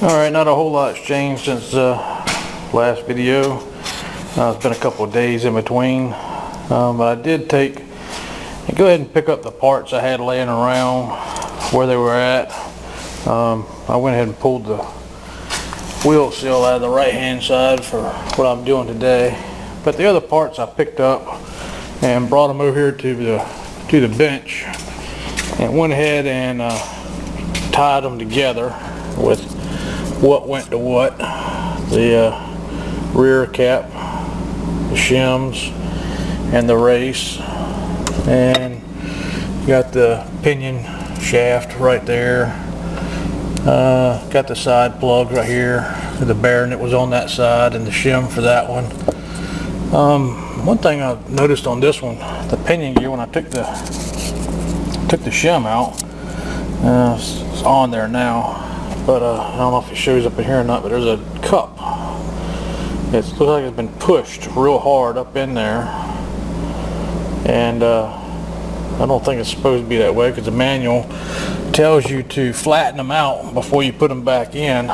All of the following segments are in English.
Alright, not a whole lot's changed since last video. It's been a couple of days in between, but I did go ahead and pick up the parts I had laying around where they were at. I went ahead and pulled the wheel seal out of the right hand side for what I'm doing today, but the other parts I picked up and brought them over here to the bench and went ahead and tied them together with what went to what. The rear cap, the shims, and the race, and got the pinion shaft right there. Got the side plug right here, the bearing that was on that side, and the shim for that one. One thing I noticed on this one, the pinion gear, when I took the shim out, it's on there now, but I don't know if it shows up in here or not, but there's a cup. It looks like it's been pushed real hard up in there, and I don't think it's supposed to be that way, because the manual tells you to flatten them out before you put them back in.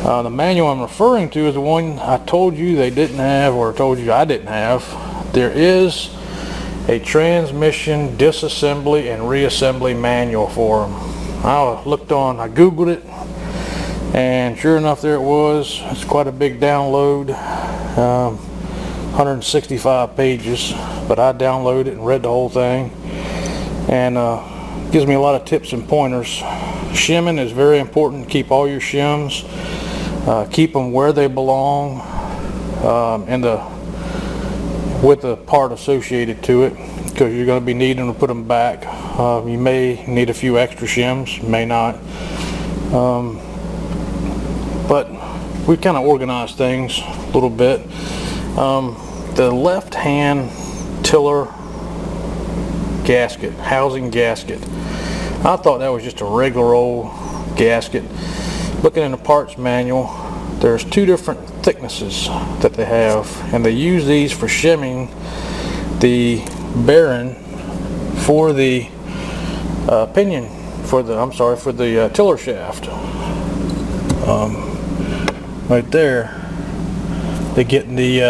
The manual I'm referring to is the one I told you they didn't have, or told you I didn't have. There is a transmission disassembly and reassembly manual for them. I googled it, and sure enough, there it was. It's quite a big download, 165 pages, but I downloaded it and read the whole thing, and gives me a lot of tips and pointers. Shimming is very important. Keep all your shims, keep them where they belong, with the part associated to it, because you're going to be needing to put them back. You may need a few extra shims, may not, but we kind of organized things a little bit. The left hand tiller gasket, housing gasket, I thought that was just a regular old gasket. Looking in the parts manual, there's two different thicknesses that they have, and they use these for shimming the bearing for the pinion, for the tiller shaft. Right there, they get the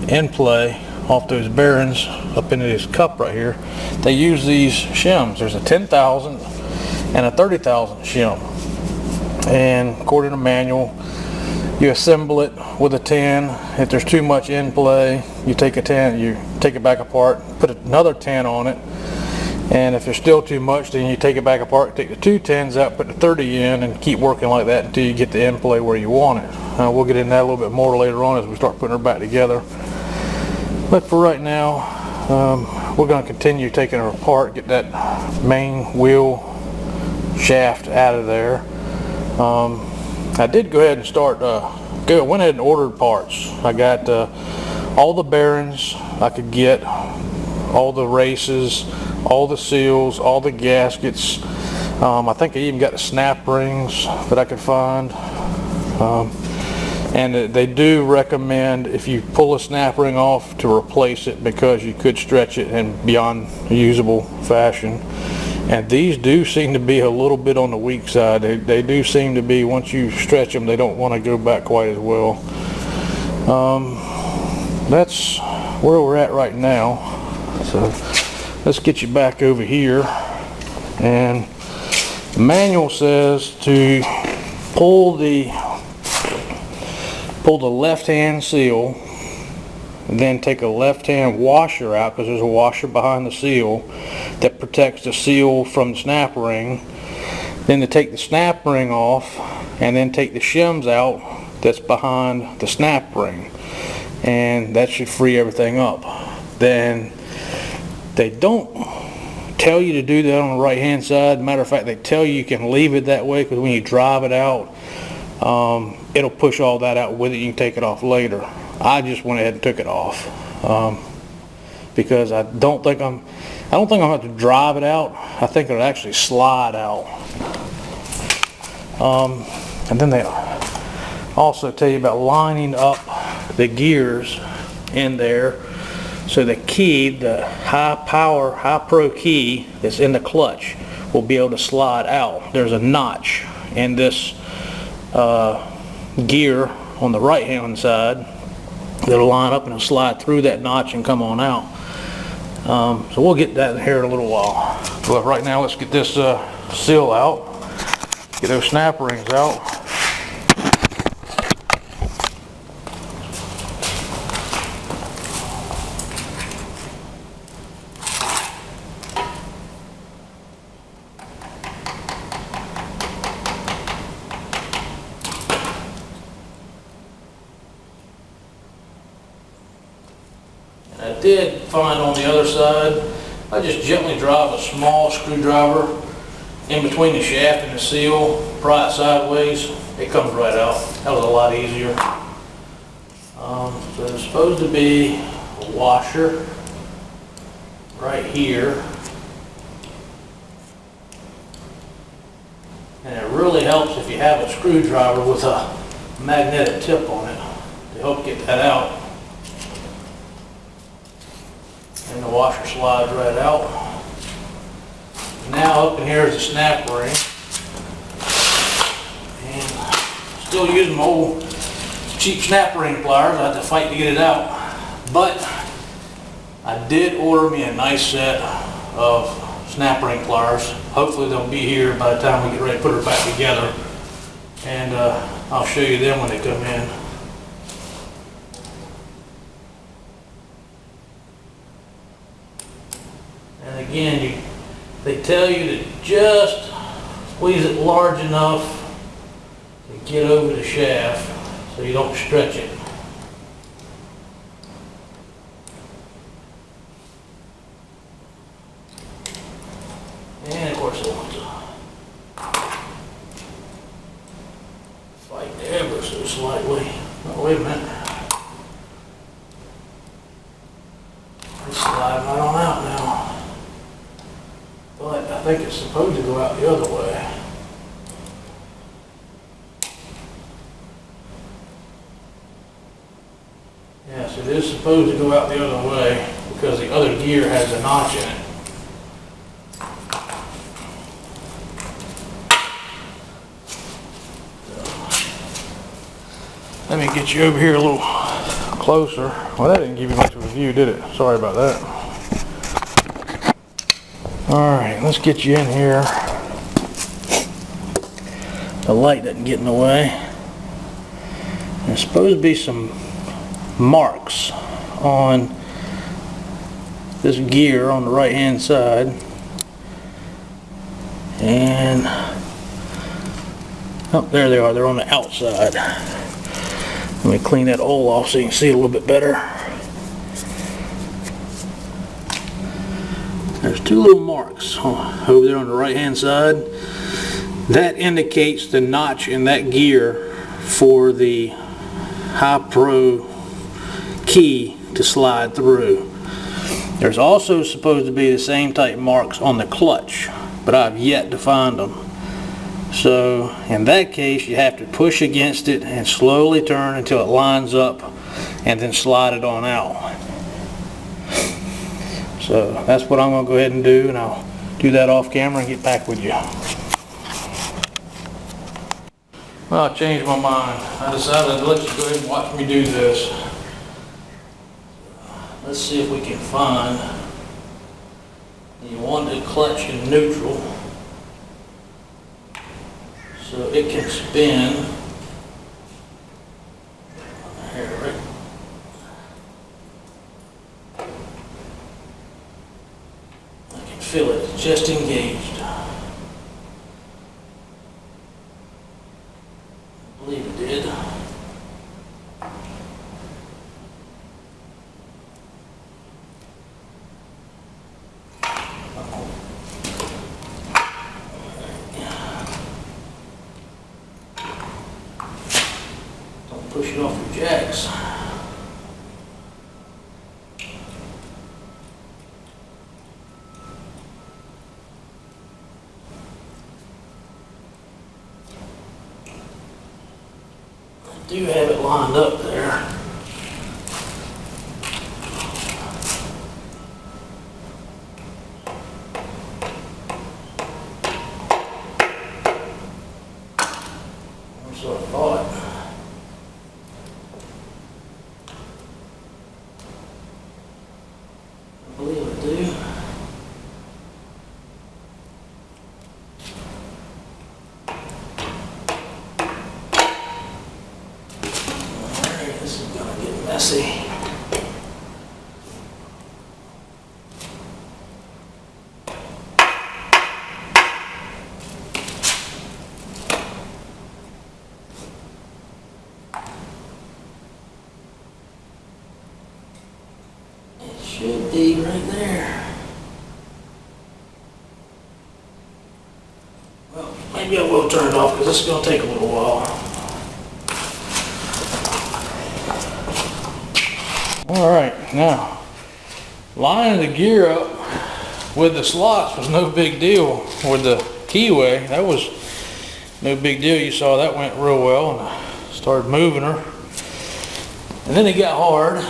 end play off those bearings up into this cup right here. They use these shims. There's a 10,000 and a 30,000 shim, and according to manual, you assemble it with a 10. If there's too much end play, you take a 10, you take it back apart, put another 10 on it, and if there's still too much, then you take it back apart, take the two 10s out, put the 30 in, and keep working like that until you get the end play where you want it. We'll get into that a little bit more later on as we start putting her back together. But for right now, we're going to continue taking her apart, get that main wheel shaft out of there. I did go ahead and went ahead and ordered parts. I got all the bearings I could get, all the races, all the seals, all the gaskets. I think I even got the snap rings that I could find. And they do recommend, if you pull a snap ring off, to replace it, because you could stretch it in beyond usable fashion. And these do seem to be a little bit on the weak side. They do seem to be, once you stretch them, they don't want to go back quite as well. That's where we're at right now. So let's get you back over here. And the manual says to pull the left hand seal, and then take a left hand washer out, because there's a washer behind the seal that protects the seal from the snap ring. Then to take the snap ring off, and then take the shims out that's behind the snap ring, and that should free everything up. Then they don't tell you to do that on the right hand side. Matter of fact, they tell you can leave it that way, because when you drive it out, it'll push all that out with it. You can take it off later. I just went ahead and took it off, because I don't think I'm going to have to drive it out. I think it'll actually slide out. And then they also tell you about lining up the gears in there, so the key, the high power, high pro key that's in the clutch, will be able to slide out. There's a notch in this gear on the right hand side that'll line up and it'll slide through that notch and come on out. So we'll get that here in a little while. But right now let's get this seal out, get those snap rings out. I did find on the other side, I just gently drive a small screwdriver in between the shaft and the seal, pry it sideways, it comes right out. That was a lot easier. So there's supposed to be a washer right here. And it really helps if you have a screwdriver with a magnetic tip on it to help get that out. And the washer slides right out. Now up in here is the snap ring. And still using my old cheap snap ring pliers. I had to fight to get it out. But I did order me a nice set of snap ring pliers. Hopefully they'll be here by the time we get ready to put her back together. And I'll show you them when they come in. And again, they tell you to just squeeze it large enough to get over the shaft so you don't stretch it. And of course it wants to fight ever so slightly. Oh, wait a minute. It's sliding right on out now. But I think it's supposed to go out the other way. Yes, it is supposed to go out the other way because the other gear has a notch in it. Let me get you over here a little closer. Well, that didn't give you much of a view, did it? Sorry about that. Alright, let's get you in here. The light doesn't get in the way. There's supposed to be some marks on this gear on the right hand side. And oh, there they are. They're on the outside. Let me clean that oil off so you can see it a little bit better. There's two little marks over there on the right hand side. That indicates the notch in that gear for the High Pro key to slide through. There's also supposed to be the same type marks on the clutch, but I've yet to find them. So in that case you have to push against it and slowly turn until it lines up and then slide it on out. So that's what I'm going to go ahead and do, and I'll do that off camera and get back with you. Well, I changed my mind. I decided to let you go ahead and watch me do this. Let's see if we can find the wanted clutch in neutral so it can spin. Here, right. I can feel it just engaged. I believe it did. Don't push it off your jacks. I do have it lined up there. So I thought. I believe I do. Alright, this is gonna get messy. Should be right there. Well, maybe I will turn it off because this is going to take a little while. Alright, now, lining the gear up with the slots was no big deal. With the keyway, that was no big deal. You saw that went real well, and I started moving her. And then it got hard.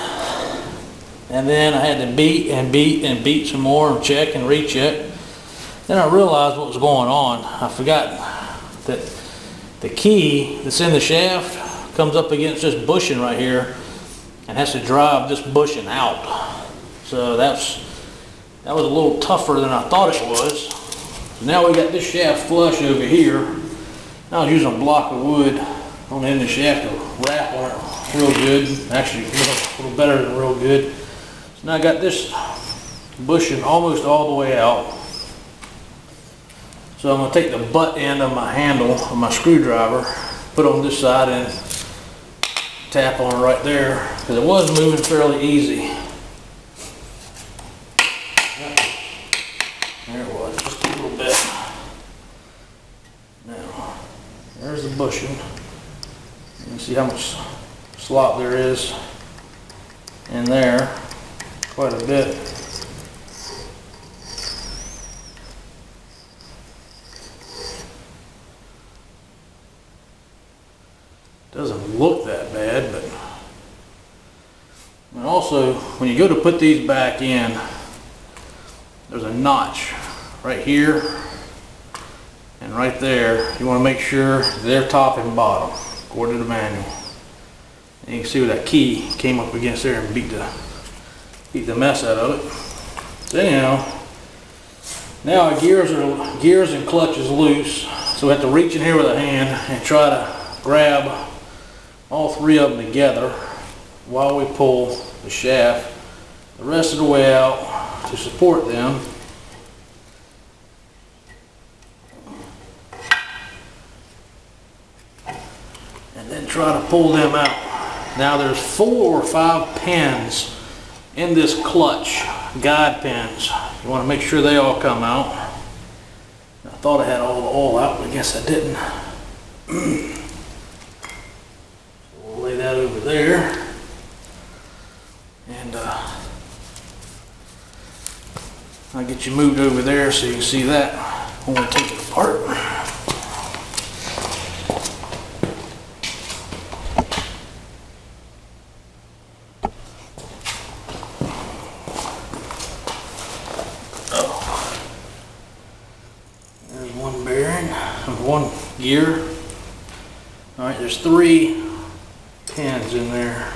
And then I had to beat and beat and beat some more and check and recheck. Then I realized what was going on. I forgot that the key that's in the shaft comes up against this bushing right here and has to drive this bushing out. So that was a little tougher than I thought it was. So now we got this shaft flush over here. I was using a block of wood on the end of the shaft to wrap on it real good. Actually, a little better than real good. Now I got this bushing almost all the way out. So I'm going to take the butt end of my handle of my screwdriver, put on this side and tap on it right there, because it was moving fairly easy. There it was, just a little bit. Now, there's the bushing. You can see how much slot there is in there. Quite a bit. Doesn't look that bad, but and also when you go to put these back in, there's a notch right here and right there. You want to make sure they're top and bottom according to the manual. And you can see where that key came up against there and beat the mess out of it. So anyhow, now our gears and clutch is loose, so we have to reach in here with a hand and try to grab all three of them together while we pull the shaft the rest of the way out to support them. And then try to pull them out. Now there's 4 or 5 pins in this clutch, guide pins. You want to make sure they all come out. I thought I had all the oil out, but I guess I didn't. So we'll lay that over there. And I'll get you moved over there so you can see that when we take it apart. One gear. Alright, there's 3 pins in there.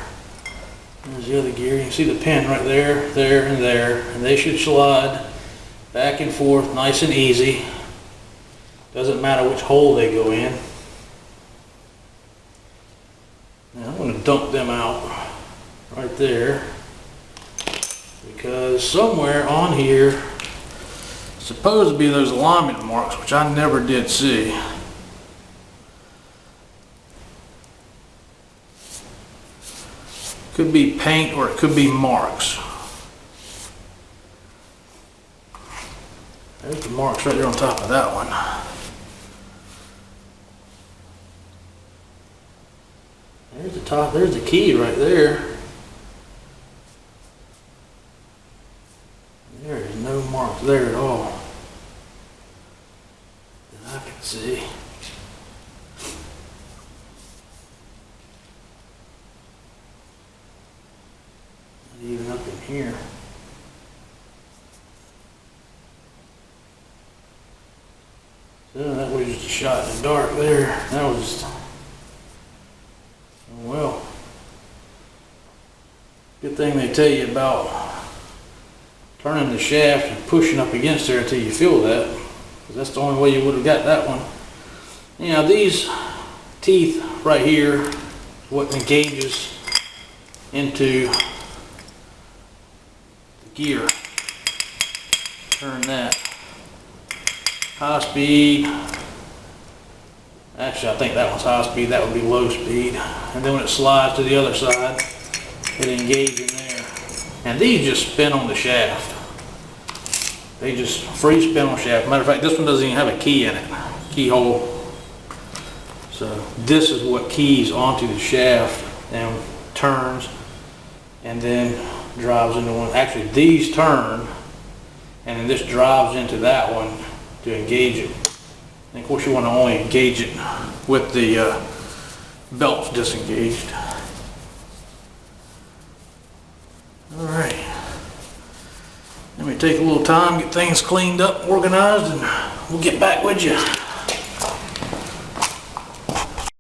There's the other gear. You can see the pin right there, there, and there. And they should slide back and forth nice and easy. Doesn't matter which hole they go in. Now I'm going to dump them out right there, because somewhere on here supposed to be those alignment marks, which I never did see. Could be paint or it could be marks. There's the marks right there on top of that one. There's the top, there's the key right there. There is no marks there at all that I can see. Not even up in here. So that was just a shot in the dark there. That was thing they tell you about turning the shaft and pushing up against there until you feel that, 'cause that's the only way you would have got that one. Now these teeth right here, what engages into the gear. Turn that. High speed. Actually, I think that one's high speed, that would be low speed. And then when it slides to the other side, it engages in there. And these just spin on the shaft. They just free spin on shaft. Matter of fact, this one doesn't even have a key in it, keyhole. So this is what keys onto the shaft and turns and then drives into one. Actually, these turn and then this drives into that one to engage it. And of course, you want to only engage it with the belts disengaged. All right. Let me take a little time, get things cleaned up, organized, and we'll get back with you.